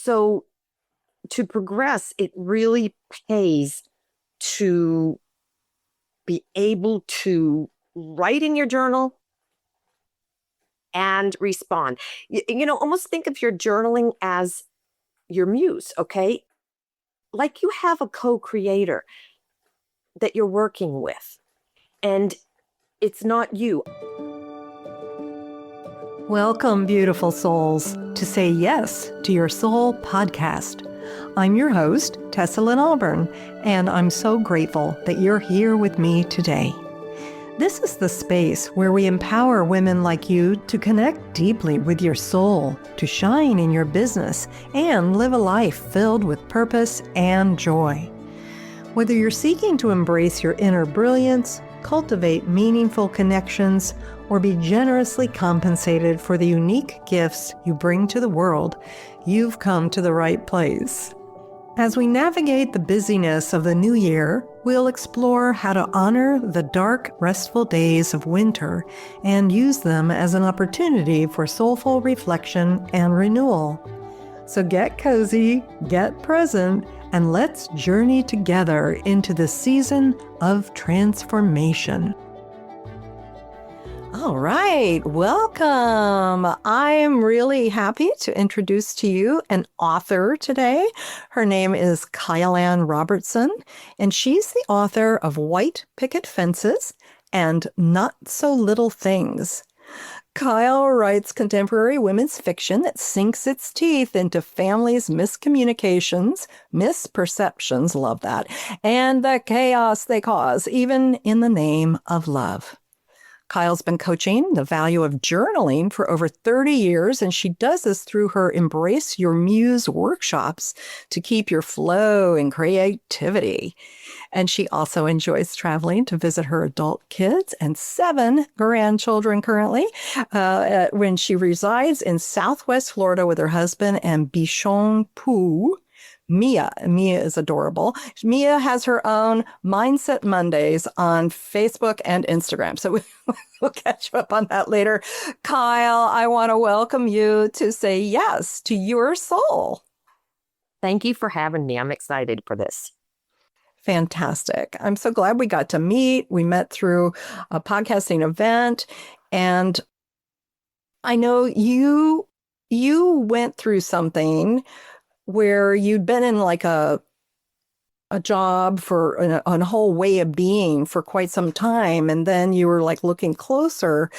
So to progress, it really pays to be able to write in your journal and respond. Almost think of your journaling as your muse, okay? Like you have a co-creator that you're working with, and it's not you. Welcome, beautiful souls, to Say Yes to Your Soul podcast. I'm your host, Tessa Lynn Auburn, and I'm so grateful that you're here with me today. This is the space where we empower women like you to connect deeply with your soul, to shine in your business, and live a life filled with purpose and joy. Whether you're seeking to embrace your inner brilliance, cultivate meaningful connections, or be generously compensated for the unique gifts you bring to the world, you've come to the right place. As we navigate the busyness of the new year, we'll explore how to honor the dark, restful days of winter and use them as an opportunity for soulful reflection and renewal. So get cozy, get present, and let's journey together into the season of transformation. All right, welcome. I'm really happy to introduce to you an author today. Her name is Kyle Ann Robertson, and she's the author of White Picket Fences and Not So Little Things. Kyle writes contemporary women's fiction that sinks its teeth into families' miscommunications, misperceptions, love that, and the chaos they cause, even in the name of love. Kyle's been coaching the value of journaling for over 30 years, and she does this through her Embrace Your Muse workshops to keep your flow and creativity. And she also enjoys traveling to visit her adult kids and 7 grandchildren currently when she resides in Southwest Florida with her husband and Bichon Poo. Mia is adorable. Mia has her own Mindset Mondays on Facebook and Instagram. So we'll catch up on that later. Kyle, I want to welcome you to Say Yes to Your Soul. Thank you for having me. I'm excited for this. Fantastic. I'm so glad we got to meet. We met through a podcasting event, and I know you went through something where you'd been in like a job for a whole way of being for quite some time. And then you were like looking closer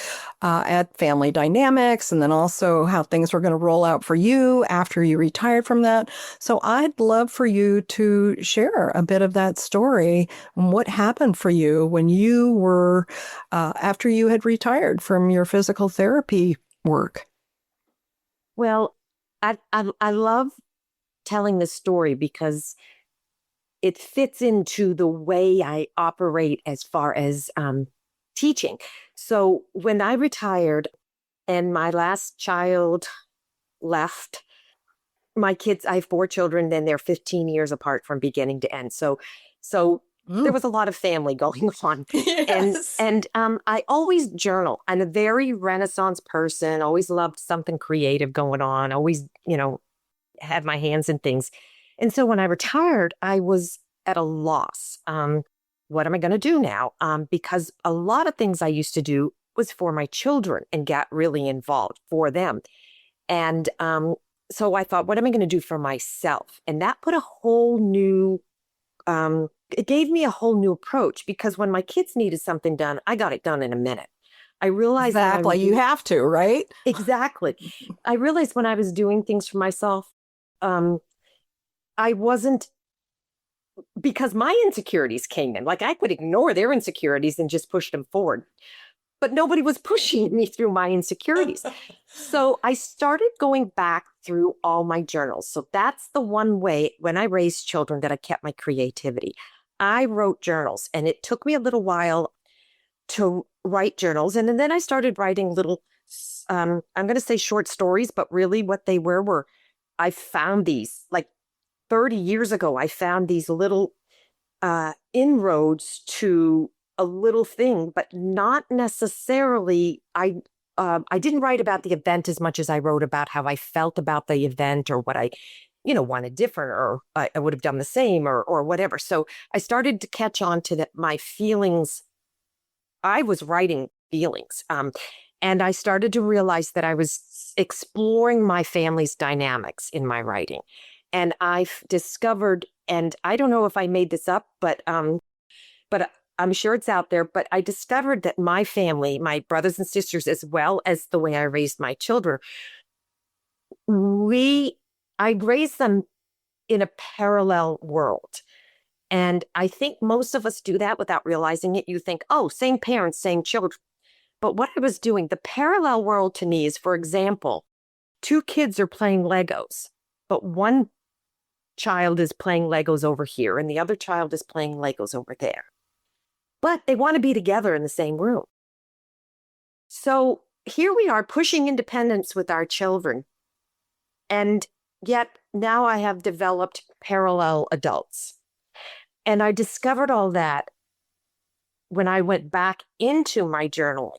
at family dynamics and then also how things were going to roll out for you after you retired from that. So I'd love for you to share a bit of that story and what happened for you when you were, after you had retired from your physical therapy work. Well, I love telling this story because it fits into the way I operate as far as teaching. So when I retired and my last child left, my kids, I have 4 children, and they're 15 years apart from beginning to end. So there was a lot of family going on. Yes. And I always journal. I'm a very Renaissance person, always loved something creative going on, always, had my hands in things. And so when I retired, I was at a loss. What am I going to do now? Because a lot of things I used to do was for my children and got really involved for them. And so I thought, what am I going to do for myself? And that put a whole new, it gave me a whole new approach, because when my kids needed something done, I got it done in a minute. I realized exactly. You have to, right? Exactly. I realized when I was doing things for myself, I wasn't, because my insecurities came in. Like I could ignore their insecurities and just push them forward, but nobody was pushing me through my insecurities. So I started going back through all my journals. So that's the one way when I raised children that I kept my creativity. I wrote journals, and it took me a little while to write journals. And then I started writing little, I'm going to say short stories, but really what they were I found these like 30 years ago. I found these little inroads to a little thing, but not necessarily. I didn't write about the event as much as I wrote about how I felt about the event or what I wanted different, or I would have done the same, or whatever. So I started to catch on to that my feelings. I was writing feelings. And I started to realize that I was exploring my family's dynamics in my writing. And I've discovered, and I don't know if I made this up, but I'm sure it's out there, but I discovered that my family, my brothers and sisters, as well as the way I raised my children, I raised them in a parallel world. And I think most of us do that without realizing it. You think, oh, same parents, same children. But what I was doing, the parallel world to me is, for example, two kids are playing Legos, but one child is playing Legos over here and the other child is playing Legos over there. But they want to be together in the same room. So here we are pushing independence with our children. And yet now I have developed parallel adults. And I discovered all that when I went back into my journaling.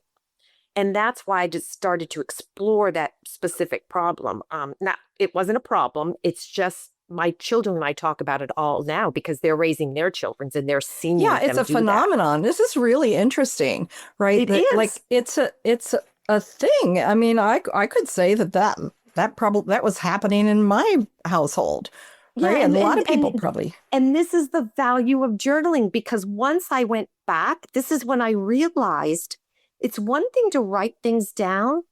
And that's why I just started to explore that specific problem. Now, it wasn't a problem. It's just my children and I talk about it all now because they're raising their children and they're seeing Yeah, it's them a do phenomenon. This is really interesting, right? that. It is. Like it's a thing. I mean, I could say that probably that was happening in my household, Yeah, right? And a lot of people probably. And this is the value of journaling, because once I went back, this is when I realized it's one thing to write things down.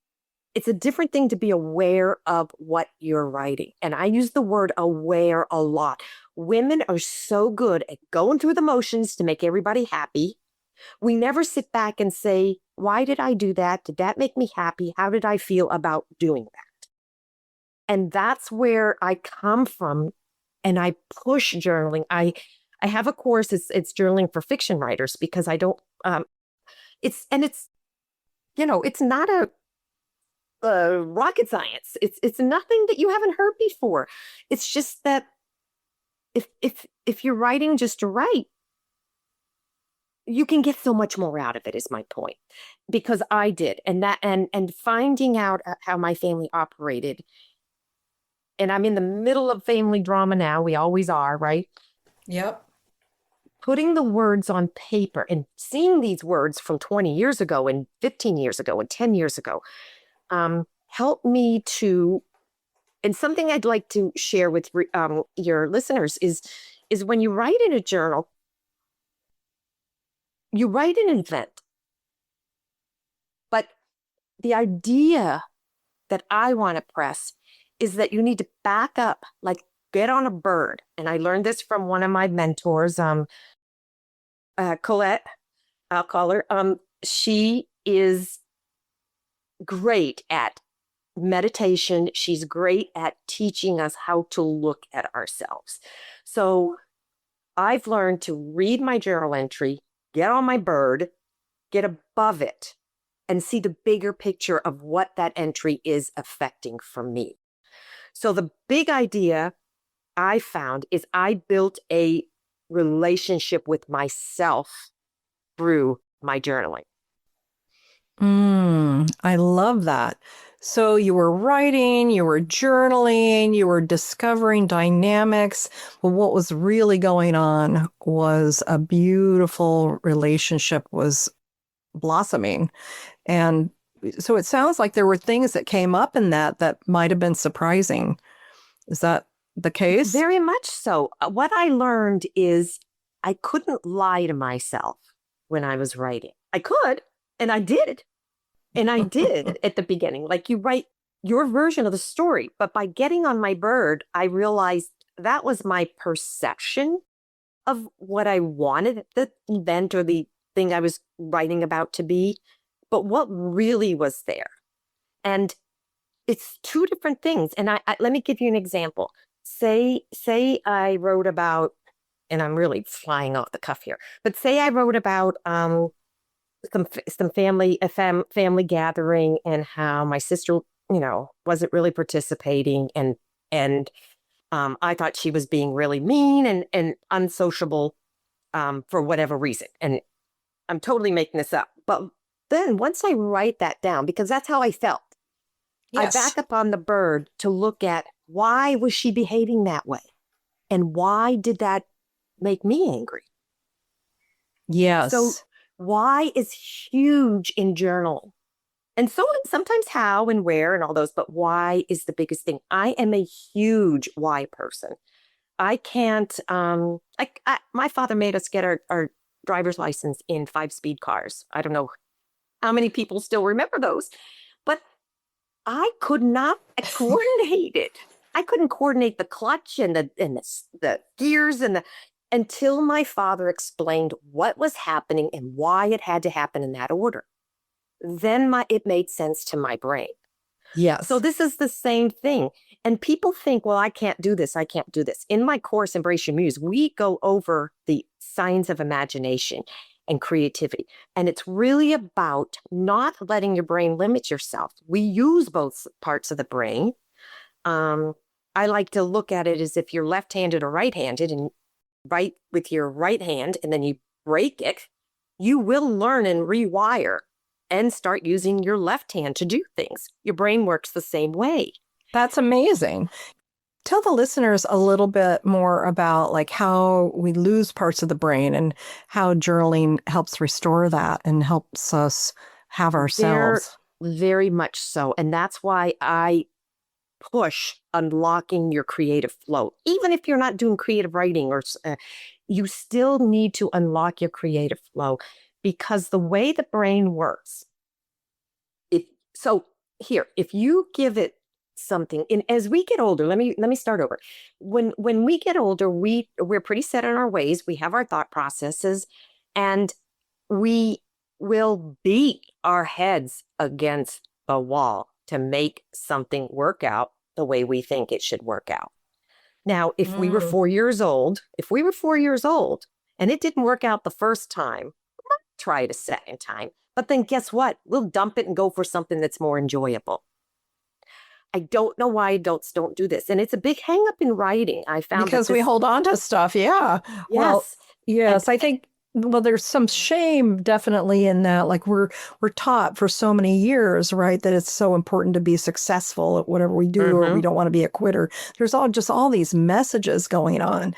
It's a different thing to be aware of what you're writing. And I use the word aware a lot. Women are so good at going through the motions to make everybody happy. We never sit back and say, why did I do that? Did that make me happy? How did I feel about doing that? And that's where I come from. And I push journaling. I have a course. It's journaling for fiction writers, because I don't. It's not a rocket science. It's nothing that you haven't heard before. It's just that if you're writing just to write, you can get so much more out of it. Is my point, because I did, and finding out how my family operated. And I'm in the middle of family drama now. We always are, right? Yep. Putting the words on paper and seeing these words from 20 years ago and 15 years ago and 10 years ago helped me to, and something I'd like to share with your listeners is when you write in a journal, you write an event. But the idea that I want to press is that you need to back up, like get on a bird. And I learned this from one of my mentors, Colette, I'll call her. She is great at meditation. She's great at teaching us how to look at ourselves. So I've learned to read my journal entry, get on my bird, get above it, and see the bigger picture of what that entry is affecting for me. So the big idea I found is I built a relationship with myself through my journaling. I love that. So you were writing, you were journaling, you were discovering dynamics. But what was really going on was a beautiful relationship was blossoming. And so it sounds like there were things that came up in that might have been surprising. Is that the case? Very much so. What I learned is I couldn't lie to myself when I was writing. I could, and I did. And I did at the beginning. Like, you write your version of the story. But by getting on my bird, I realized that was my perception of what I wanted the event or the thing I was writing about to be. But what really was there? And it's two different things. And I let me give you an example. Say I wrote about, and I'm really flying off the cuff here, but say I wrote about some family gathering, and how my sister, wasn't really participating, and I thought she was being really mean and unsociable for whatever reason. And I'm totally making this up. But then once I write that down, because that's how I felt, I Yes. back up on the bird to look at why was she behaving that way? And why did that make me angry? So Yes. why is huge in journal. And so sometimes how and where and all those, but why is the biggest thing. I am a huge why person. I can't my father made us get our driver's license in 5-speed cars. I don't know how many people still remember those, but I could not coordinate it. I couldn't coordinate the clutch and the gears and the until my father explained what was happening and why it had to happen in that order. Then it made sense to my brain. So Yes. this is the same thing. And people think, well, I can't do this. I can't do this. In my course, Embrace Your Muse, we go over the signs of imagination and creativity. And it's really about not letting your brain limit yourself. We use both parts of the brain. Um, I like to look at it as if you're left-handed or right-handed and write with your right hand and then you break it, you will learn and rewire and start using your left hand to do things. Your brain works the same way. That's amazing. Tell the listeners a little bit more about like how we lose parts of the brain and how journaling helps restore that and helps us have They're ourselves. very much so. And that's why I push unlocking your creative flow. Even if you're not doing creative writing or you still need to unlock your creative flow because the way the brain works, if so here, if you give it something and as we get older, let me start over. When we get older, we're pretty set in our ways, we have our thought processes, and we will beat our heads against the wall to make something work out the way we think it should work out. Now, Mm. if we were 4 years old and it didn't work out the first time, try it a second time. But then guess what? We'll dump it and go for something that's more enjoyable. I don't know why adults don't do this. And it's a big hang up in writing. I found that Because we this, hold on to stuff. Yeah. Well, yes. And yes, I think well there's some shame definitely in that. Like we're taught for so many years, right, that it's so important to be successful at whatever we do or we mm-hmm, don't want to be a quitter. There's all these messages going on.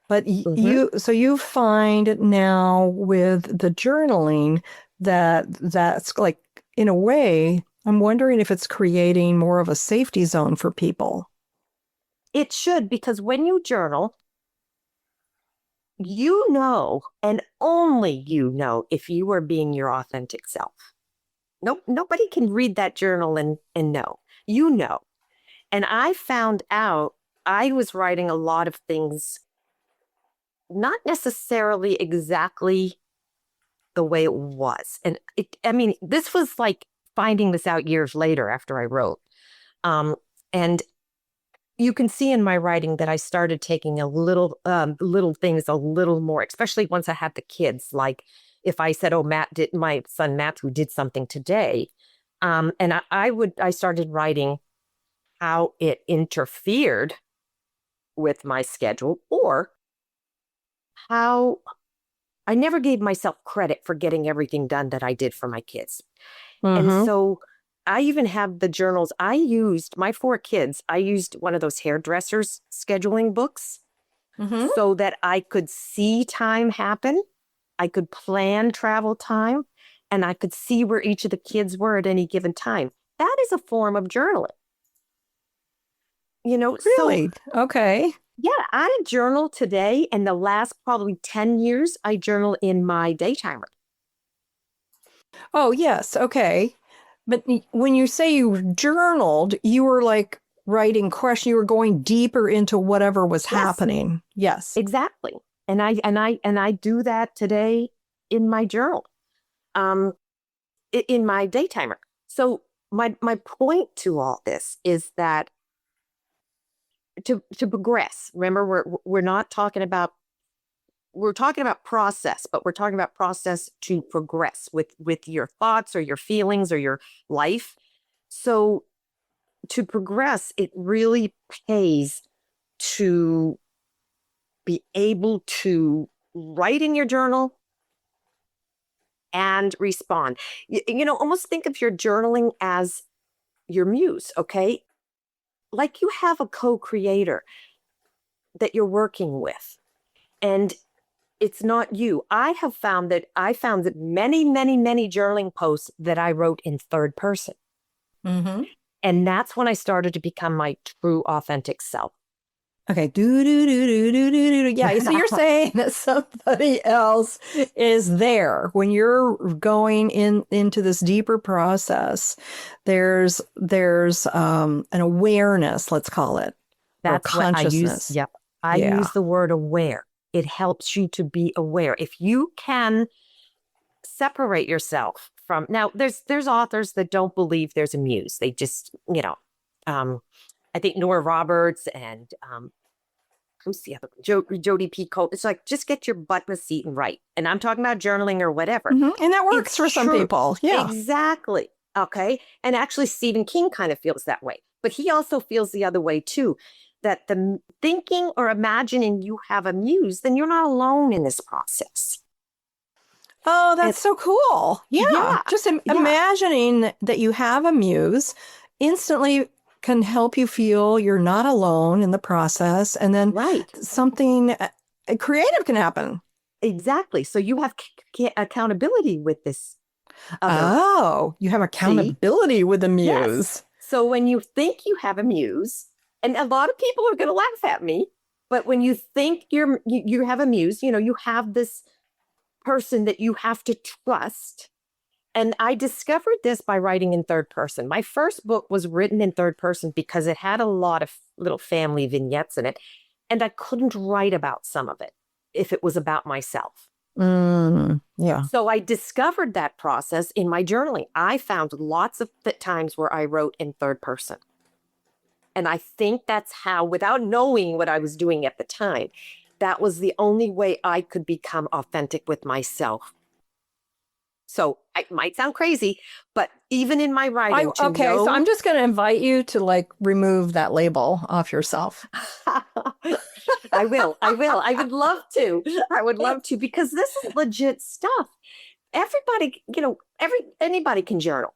But mm-hmm. you find now with the journaling that that's like in a way, I'm wondering if it's creating more of a safety zone for people. It should, because when you journal, you know, and only you know if you are being your authentic self. Nope, nobody can read that journal and know. You know. And I found out I was writing a lot of things, not necessarily exactly the way it was. And I mean, this was like finding this out years later after I wrote. And you can see in my writing that I started taking little things a little more, especially once I had the kids. Like if I said, "Oh, my son Matthew did something today," and I started writing how it interfered with my schedule or how I never gave myself credit for getting everything done that I did for my kids. And Mm-hmm. so I even have the journals I used, my 4 kids, I used one of those hairdressers scheduling books Mm-hmm. so that I could see time happen. I could plan travel time and I could see where each of the kids were at any given time. That is a form of journaling. So Really? Okay. yeah, I journal today and the last probably 10 years, I journal in my daytimer. Oh, yes. Okay. But when you say you journaled, you were like writing question, you were going deeper into whatever was Yes, happening. Yes. exactly. And I do that today in my journal, um, in my daytimer. So my point to all this is that to progress. Remember, we're not talking about we're talking about process, but we're talking about process to progress with your thoughts or your feelings or your life. So to progress, it really pays to be able to write in your journal and respond. Almost think of your journaling as your muse, okay? Like you have a co-creator that you're working with, and it's not you. I found that many, many, many journaling posts that I wrote in third person. Mm-hmm. And that's when I started to become my true authentic self. Okay. Do, do, do, do, do, do, do. Yeah. So you're saying that somebody else is there when you're going into this deeper process. There's an awareness, let's call it, or That's what I use. consciousness. Yep. I Yeah. use the word aware. It helps you to be aware. If you can separate yourself from, now there's authors that don't believe there's a muse. They just, I think Nora Roberts and who's the other Jody P. Cole. It's like, just get your butt in a seat and write. And I'm talking about journaling or whatever. Mm-hmm. And that works It's for some true. people. Yeah. Exactly. Okay. And actually, Stephen King kind of feels that way, but he also feels the other way too, that the thinking or imagining you have a muse, then you're not alone in this process. Oh, that's And so cool. Yeah. yeah, Just yeah, imagining that you have a muse instantly can help you feel you're not alone in the process. And then right. something creative can happen. Exactly. So you have accountability with this other. Oh, you have See? accountability with the Yes. muse. So when you think you have a muse, and a lot of people are going to laugh at me, but when you think you have a muse, you have this person that you have to trust. And I discovered this by writing in third person. My first book was written in third person because it had a lot of little family vignettes in it, and I couldn't write about some of it if it was about myself. Yeah. So I discovered that process in my journaling. I found lots of times where I wrote in third person. And I think that's how, without knowing what I was doing at the time, that was the only way I could become authentic with myself. So it might sound crazy, but even in my writing, So I'm just going to invite you to remove that label off yourself. I will. I would love to. I would love to, because this is legit stuff. Everybody, anybody can journal,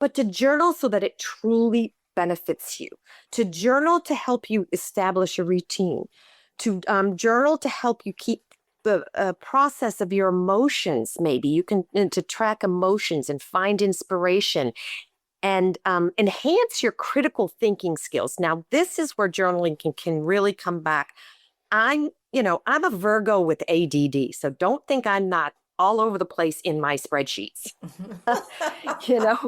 but to journal so that it truly benefits you, to journal to help you establish a routine, to journal to help you keep the process of your emotions. Maybe you can to track emotions and find inspiration and enhance your critical thinking skills. Now, this is where journaling can really come back. I'm a Virgo with ADD, so don't think I'm not all over the place in my spreadsheets, you know,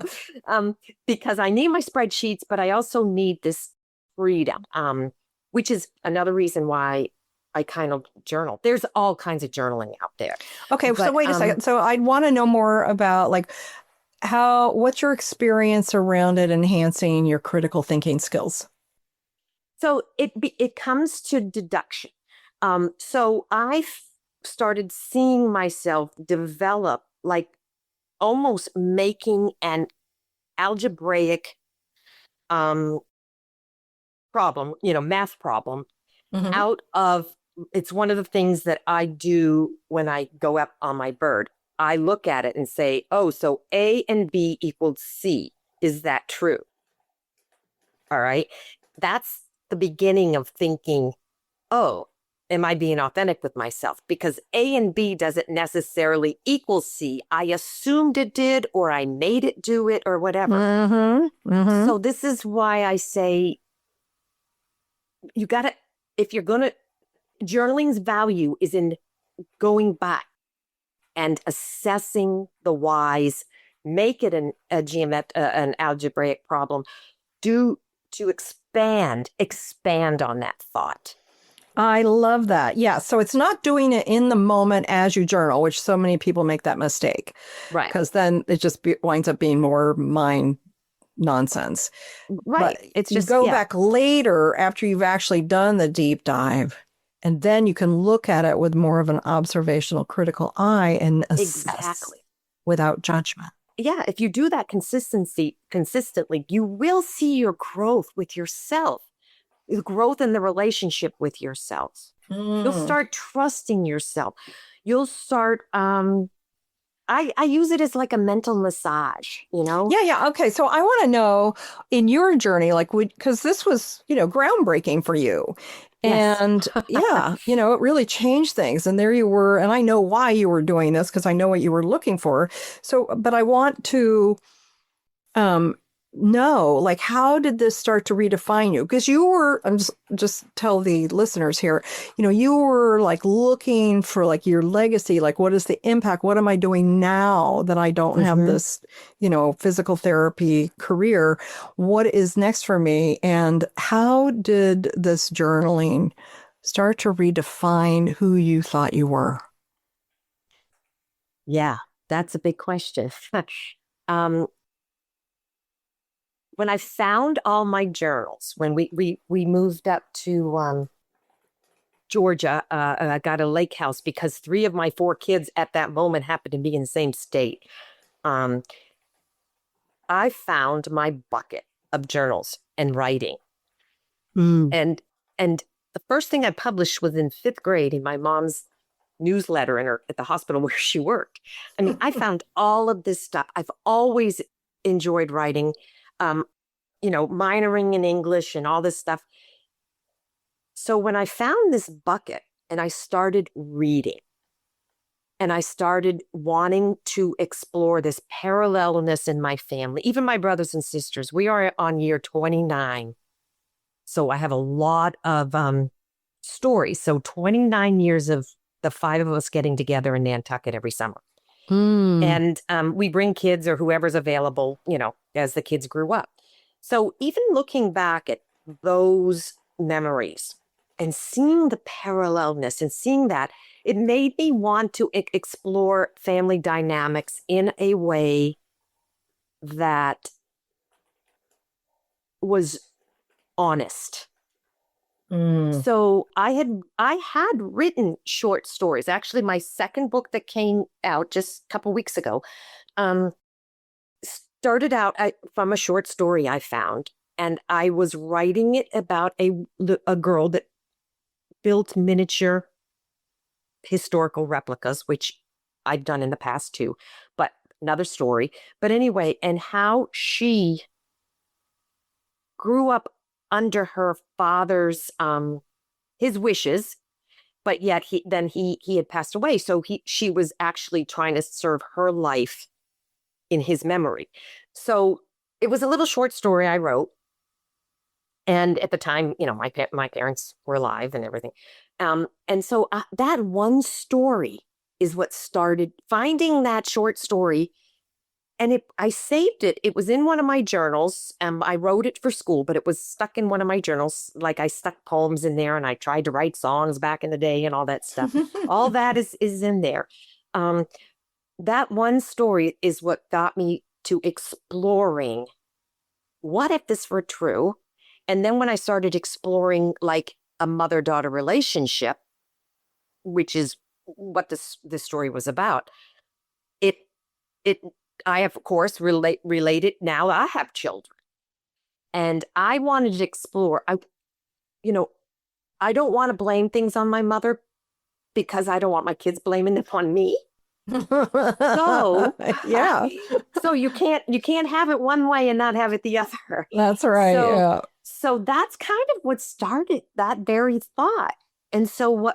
because I need my spreadsheets, but I also need this freedom, which is another reason why I kind of journal. There's all kinds of journaling out there. Okay, so But wait a second. So I'd want to know more about what's your experience around it enhancing your critical thinking skills? so it comes to deduction. So I started seeing myself develop, like almost making an algebraic problem, math problem Mm-hmm. out of. It's one of the things that I do when I go up on my bird. I look at it and say, oh, so A and B equals C. Is that true? All right. That's the beginning of thinking, oh, am I being authentic with myself? Because A and B doesn't necessarily equal C. I assumed it did, or I made it do it, or whatever. Mm-hmm. Mm-hmm. So this is why I say you got to, if you're going to, journaling's value is in going back and assessing the whys, make it an algebraic problem, to expand on that thought. I love that. Yeah. So it's not doing it in the moment as you journal, which so many people make that mistake, Right. because then it just winds up being more mind nonsense. Right. But It's you just, go back later after you've actually done the deep dive, and then you can look at it with more of an observational, critical eye and assess exactly. without judgment. Yeah, if you do that consistently, you will see your growth with yourself, the growth in the relationship with yourself. You'll start trusting yourself. You'll start I use it as like a mental massage, you know? Yeah, yeah. Okay. So I want to know in your journey, like, because this was, groundbreaking for you. Yes. And yeah, it really changed things. And there you were. And I know why you were doing this because I know what you were looking for. So, but I want to um know, like, how did this start to redefine you? Because you were, I'm just tell the listeners here, you were like looking for like your legacy, like what is the impact, what am I doing now that I don't have Hmm. this physical therapy career, what is next for me? And how did this journaling start to redefine who you thought you were? Yeah, that's a big question. um, when I found all my journals, when we moved up to Georgia, I got a lake house because three of my four kids at that moment happened to be in the same state. Um, I found my bucket of journals and writing. Mm. And the first thing I published was in fifth grade in my mom's newsletter at the hospital where she worked. I mean, I found all of this stuff. I've always enjoyed writing, um, minoring in English and all this stuff. So when I found this bucket and I started reading and I started wanting to explore this parallelness in my family, even my brothers and sisters, we are on year 29. So I have a lot of stories. So 29 years of the five of us getting together in Nantucket every summer. Mm. And we bring kids or whoever's available, as the kids grew up. So even looking back at those memories and seeing the parallelness and seeing that, it made me want to explore family dynamics in a way that was honest. Mm. So I had written short stories. Actually, my second book that came out just a couple weeks ago um, started out from a short story I found, and I was writing it about a girl that built miniature historical replicas, which I've done in the past too, but another story. But anyway, and how she grew up under her father's his wishes, but yet he had passed away, so she was actually trying to serve her life in his memory. So it was a little short story I wrote, and at the time, my parents were alive and everything, and so that one story is what started finding that short story. And I saved it. It was in one of my journals. I wrote it for school, but it was stuck in one of my journals. Like I stuck poems in there, and I tried to write songs back in the day and all that stuff. All that is in there. Um, that one story is what got me to exploring what if this were true. And then when I started exploring like a mother-daughter relationship, which is what this story was about, it it I have, of course, related now I have children. And I wanted to explore. You know, I don't want to blame things on my mother because I don't want my kids blaming them on me. So, Yeah, so you can't have it one way and not have it the other. that's right. So, Yeah. so that's kind of what started that very thought. And so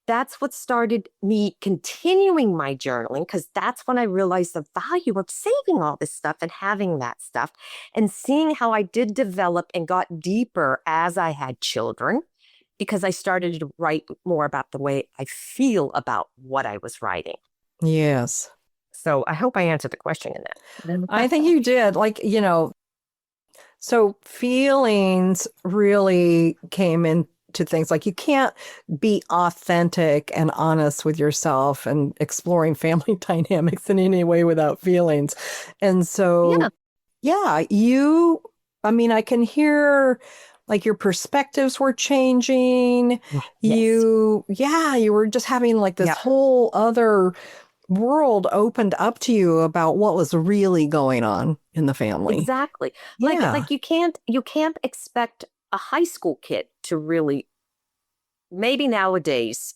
that's what started me continuing my journaling, because that's when I realized the value of saving all this stuff and having that stuff and seeing how I did develop and got deeper as I had children, because I started to write more about the way I feel about what I was writing. Yes. So I hope I answered the question in I that. think you did. Like, so feelings really came into things. Like, you can't be authentic and honest with yourself and exploring family dynamics in any way without feelings. And so, Yeah. yeah, I mean, I can hear like your perspectives were changing. Yes. You were just having like this Yeah. whole other world opened up to you about what was really going on in the family. Exactly. Like Yeah. like you can't expect a high school kid to really, maybe nowadays,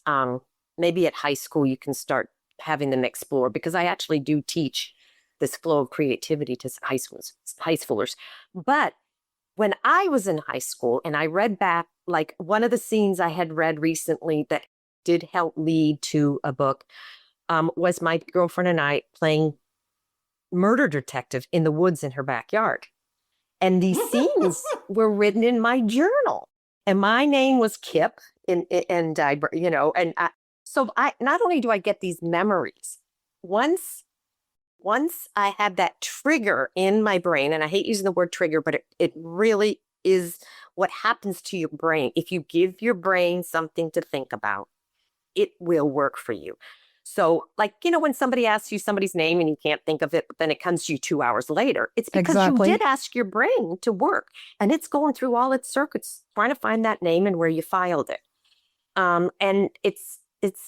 maybe at high school you can start having them explore, because I actually do teach this flow of creativity to high schoolers. But when I was in high school and I read back, like one of the scenes I had read recently that did help lead to a book, was my girlfriend and I playing murder detective in the woods in her backyard. And these scenes were written in my journal. And my name was Kip. And I, so not only do I get these memories, once I had that trigger in my brain, and I hate using the word trigger, but it really is what happens to your brain. If you give your brain something to think about, it will work for you. So, like, when somebody asks you somebody's name and you can't think of it, but then it comes to you 2 hours later, it's because you did ask your brain to work, and it's going through all its circuits, trying to find that name and where you filed it. And it's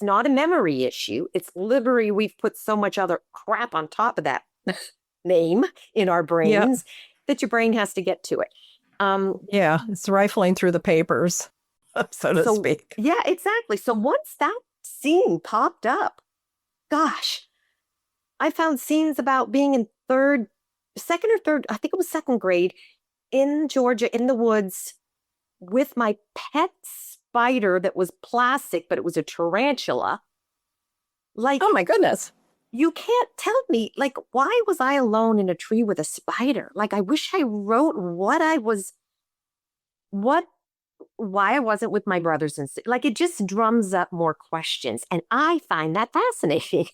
not a memory issue. It's literally, we've put so much other crap on top of that name in our brains that your brain has to get to it. It's rifling through the papers, so to speak. Yeah, exactly. So once that scene popped up, gosh, I found scenes about being in second or third, I think it was second grade, in Georgia, in the woods, with my pet spider that was plastic, but it was a tarantula. Like, oh my goodness. You can't tell me, like, why was I alone in a tree with a spider? Like, I wish I wrote why I wasn't with my brothers and sisters. Like, it just drums up more questions. And I find that fascinating.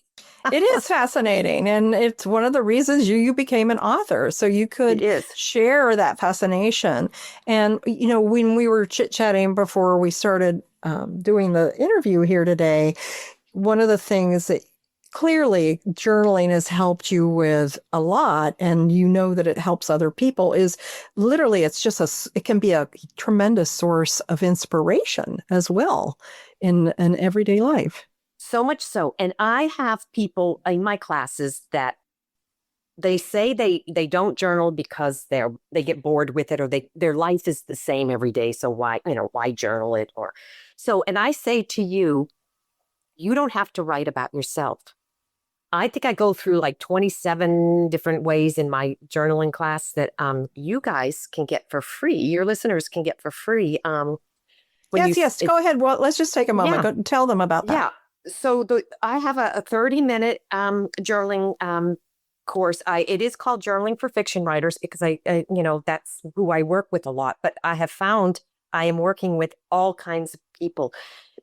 It is fascinating. And it's one of the reasons you became an author. So you could share that fascination. And, when we were chit-chatting before we started doing the interview here today, one of the things that clearly journaling has helped you with a lot, and that it helps other people, is literally it can be a tremendous source of inspiration as well in an everyday life. So much so. And I have people in my classes that they say they don't journal because they get bored with it, or their life is the same every day. So why journal it? And I say to you, you don't have to write about yourself. I think I go through like 27 different ways in my journaling class that you guys can get for free. Your listeners can get for free. Yes. Go ahead. Well, let's just take a moment. Go tell them about that. Yeah. So I have a 30-minute journaling course. It is called Journaling for Fiction Writers, because I that's who I work with a lot. But I have found I am working with all kinds of people,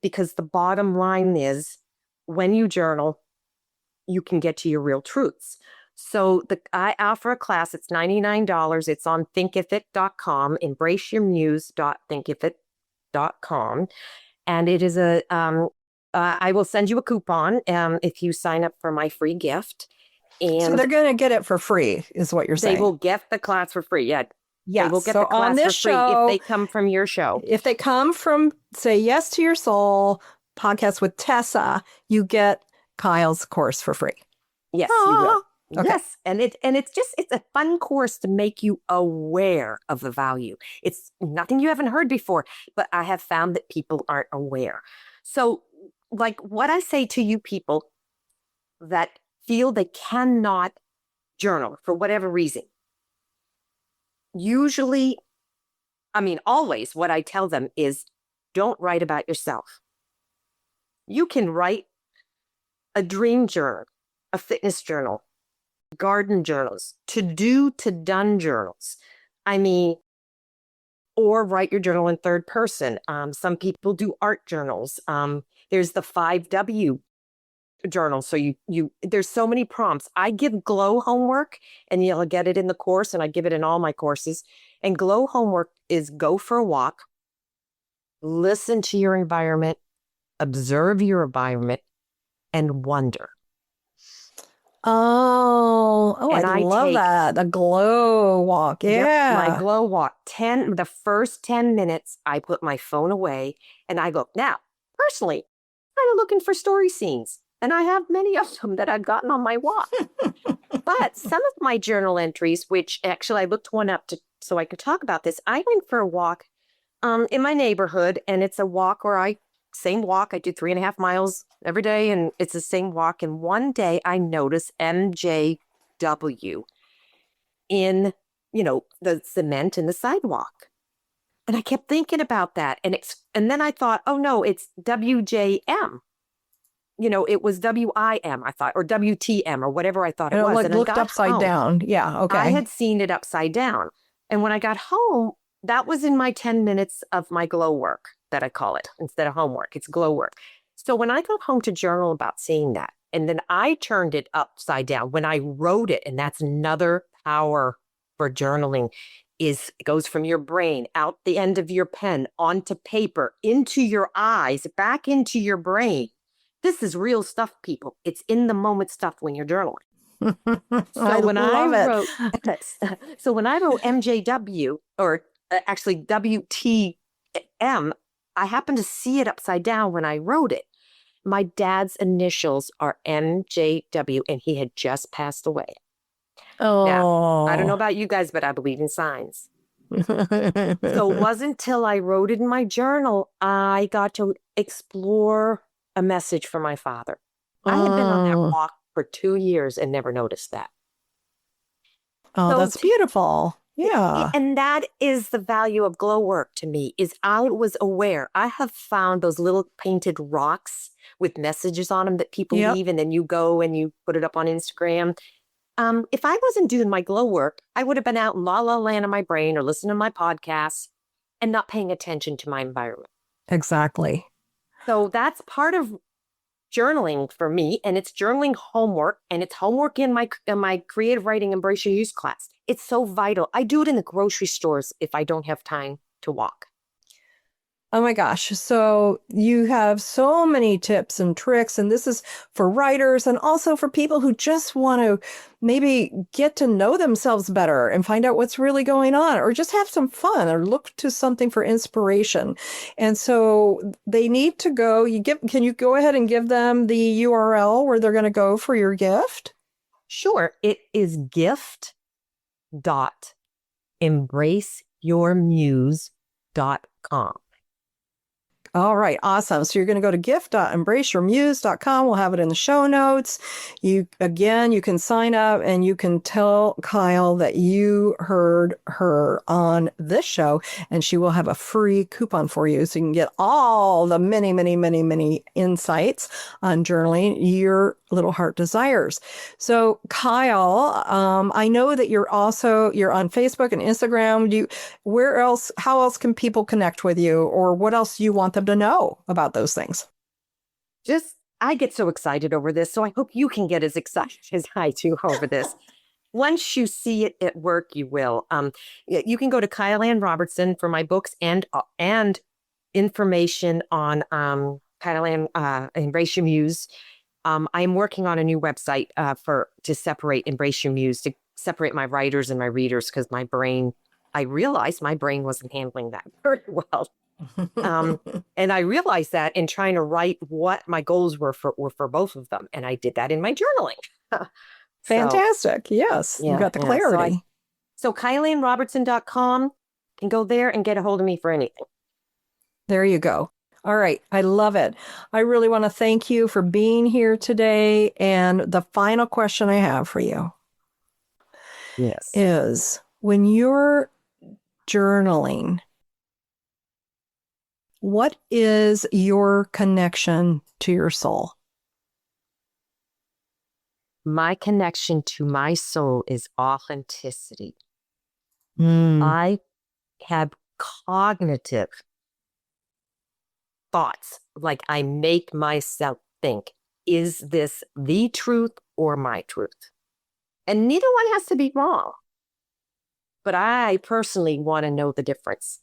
because the bottom line is, when you journal, you can get to your real truths. So I offer a class. It's $99. It's on thinkifit.com, embraceyourmuse.thinkifit.com. And it is I will send you a coupon if you sign up for my free gift. And so they're going to get it for free, is what you're saying. They will get the class for free. Yeah. Yes. They will get the class on this for free show, if they come from your show. If they come from Say Yes to Your Soul podcast with Tessa, you get Kyle's course for free. Yes, you will. Okay. Yes. And it's a fun course to make you aware of the value. It's nothing you haven't heard before, but I have found that people aren't aware. So, like, what I say to you people that feel they cannot journal for whatever reason, always what I tell them is, don't write about yourself. You can write a dream journal, a fitness journal, garden journals, to done journals. Or write your journal in third person. Some people do art journals. There's the 5W journal. So there's so many prompts. I give glow homework, and you'll get it in the course, and I give it in all my courses. And glow homework is go for a walk, listen to your environment, observe your environment, and wonder. I love that. The glow walk. Yeah. My glow walk. The first 10 minutes, I put my phone away and I go, now, personally, I'm kind of looking for story scenes. And I have many of them that I've gotten on my walk. But some of my journal entries, which actually I looked one up so I could talk about this. I went for a walk in my neighborhood, and it's a walk where I same walk. I do 3.5 miles every day, and it's the same walk. And one day I noticed MJW in, the cement in the sidewalk. And I kept thinking about that. And then I thought, oh no, it's WJM. It was WIM, I thought, or WTM, or whatever I thought it And it was. like And I looked got upside home. down. Yeah. I Okay. had seen it upside down. And when I got home, that was in my 10 minutes of my glow work, that I call it, instead of homework. It's glow work. So when I got home to journal about seeing that, and then I turned it upside down when I wrote it, and that's another power for journaling, is it goes from your brain out the end of your pen onto paper, into your eyes, back into your brain. This is real stuff, people. It's in the moment stuff when you're journaling. I love it. So when I wrote MJW, or actually WTM, I happened to see it upside down when I wrote it. My dad's initials are MJW, and he had just passed away. Now, I don't know Oh. about you guys, but I believe in signs. So it wasn't until I wrote it in my journal, I got to explore a message from my father. I had been on that Oh, walk for 2 years and never noticed that. oh, So that's beautiful. Yeah, Yeah. and that is the value of glow work to me, is I was aware. I have found those little painted rocks with messages on them that people Yep. leave, and then you go and you put it up on Instagram. If I wasn't doing my glow work, I would have been out in la la land in my brain, or listening to my podcasts and not paying attention to my environment. Exactly. So that's part of journaling for me, and it's journaling homework, and it's homework in my creative writing Embrace Your Use class. It's so vital. I do it in the grocery stores if I don't have time to walk. Oh my gosh. So you have so many tips and tricks, and this is for writers and also for people who just want to maybe get to know themselves better and find out what's really going on, or just have some fun or look to something for inspiration. And so they need to go. Can you go ahead and give them the URL where they're going to go for your gift? Sure, it is gift.embraceyourmuse.com. All right, awesome. So you're going to go to gift.embraceyourmuse.com. We'll have it in the show notes. You can sign up and you can tell Kyle that you heard her on this show, and she will have a free coupon for you. So you can get all the many, many, many, many insights on journaling your little heart desires. So Kyle, I know that you're on Facebook and Instagram. How else can people connect with you, or what else do you want them to know about those things? I get so excited over this, so I hope you can get as excited as I do over this. Once you see it at work, you will. You can go to Kyle Ann Robertson for my books and information on Kyle Ann Embrace Your Muse. I'm working on a new website to separate Embrace Your Muse, to separate my writers and my readers, because I realized my brain wasn't handling that very well. And I realized that in trying to write what my goals were for both of them. And I did that in my journaling. Fantastic. Yes, you got the clarity. So KyleAnnRobertson.com, can go there and get a hold of me for anything. There you go. All right. I love it. I really want to thank you for being here today. And the final question I have for you is, when you're journaling, what is your connection to your soul? My connection to my soul is authenticity. Mm. I have cognitive thoughts, like I make myself think, is this the truth or my truth? And neither one has to be wrong. But I personally want to know the difference.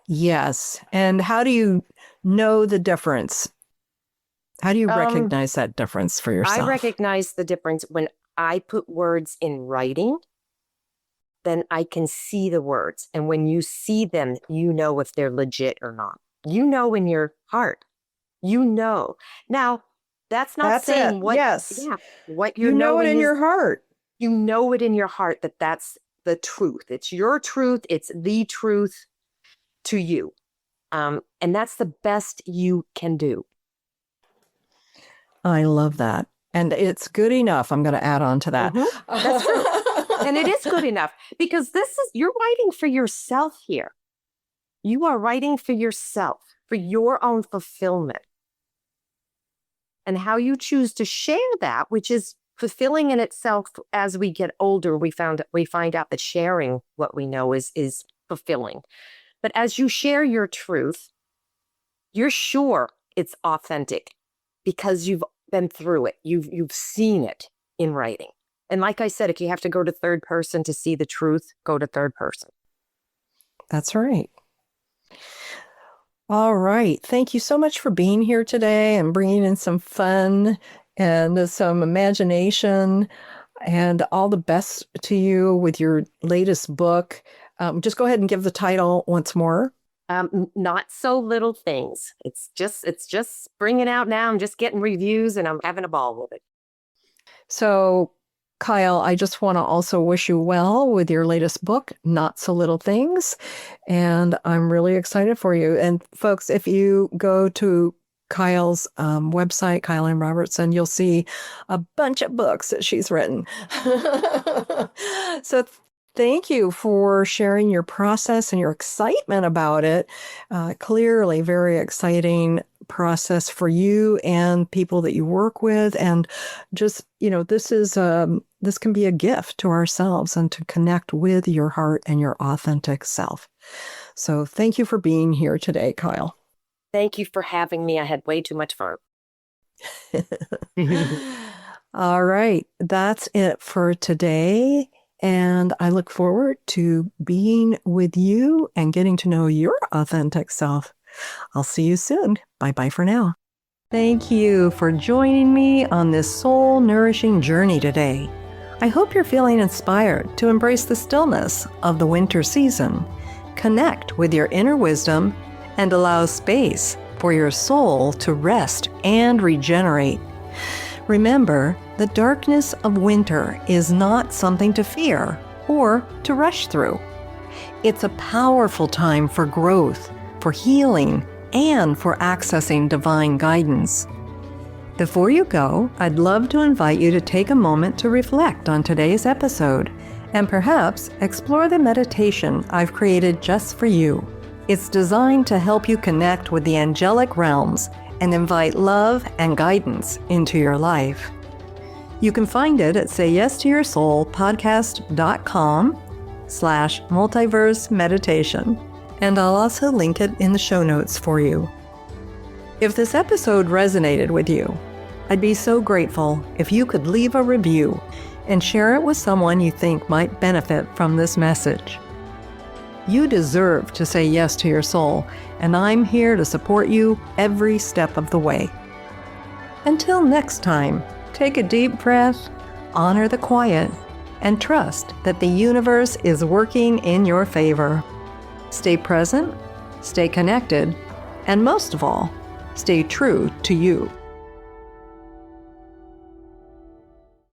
Yes. And how do you know the difference? How do you recognize that difference for yourself? I recognize the difference when I put words in writing, then I can see the words. And when you see them, you know if they're legit or not. You know in your heart. You know. Now, that's saying what. Yes. Yeah, what you're you know knowing it in your heart. You know it in your heart that that's the truth. It's your truth. It's the truth to you. And that's the best you can do. I love that. And it's good enough. I'm going to add on to that. Mm-hmm. That's true. And it is good enough because you're writing for yourself here. You are writing for yourself, for your own fulfillment. And how you choose to share that, which is fulfilling in itself. As we get older, we find out that sharing what we know is fulfilling. But as you share your truth, you're sure it's authentic because you've been through it. You've seen it in writing. And like I said, if you have to go to third person to see the truth, go to third person. That's right. All right. Thank you so much for being here today and bringing in some fun and some imagination, and all the best to you with your latest book. Just go ahead and give the title once more. Not So Little Things. It's just bringing out now. I'm just getting reviews and I'm having a ball with it. So, Kyle, I just want to also wish you well with your latest book, Not So Little Things. And I'm really excited for you. And folks, if you go to Kyle's website, Kyle Ann Robertson, you'll see a bunch of books that she's written. So thank you for sharing your process and your excitement about it. Clearly, very exciting process for you and people that you work with. And just, this can be a gift to ourselves and to connect with your heart and your authentic self. So thank you for being here today, Kyle. Thank you for having me. I had way too much fun. All right. That's it for today. And I look forward to being with you and getting to know your authentic self. I'll see you soon. Bye-bye for now. Thank you for joining me on this soul-nourishing journey today. I hope you're feeling inspired to embrace the stillness of the winter season, connect with your inner wisdom, and allow space for your soul to rest and regenerate. Remember, the darkness of winter is not something to fear or to rush through. It's a powerful time for growth, for healing, and for accessing divine guidance. Before you go, I'd love to invite you to take a moment to reflect on today's episode and perhaps explore the meditation I've created just for you. It's designed to help you connect with the angelic realms and invite love and guidance into your life. You can find it at sayyestoyoursoulpodcast.com/multiverse meditation, and I'll also link it in the show notes for you. If this episode resonated with you, I'd be so grateful if you could leave a review and share it with someone you think might benefit from this message. You deserve to say yes to your soul, and I'm here to support you every step of the way. Until next time, take a deep breath, honor the quiet, and trust that the universe is working in your favor. Stay present, stay connected, and most of all, stay true to you.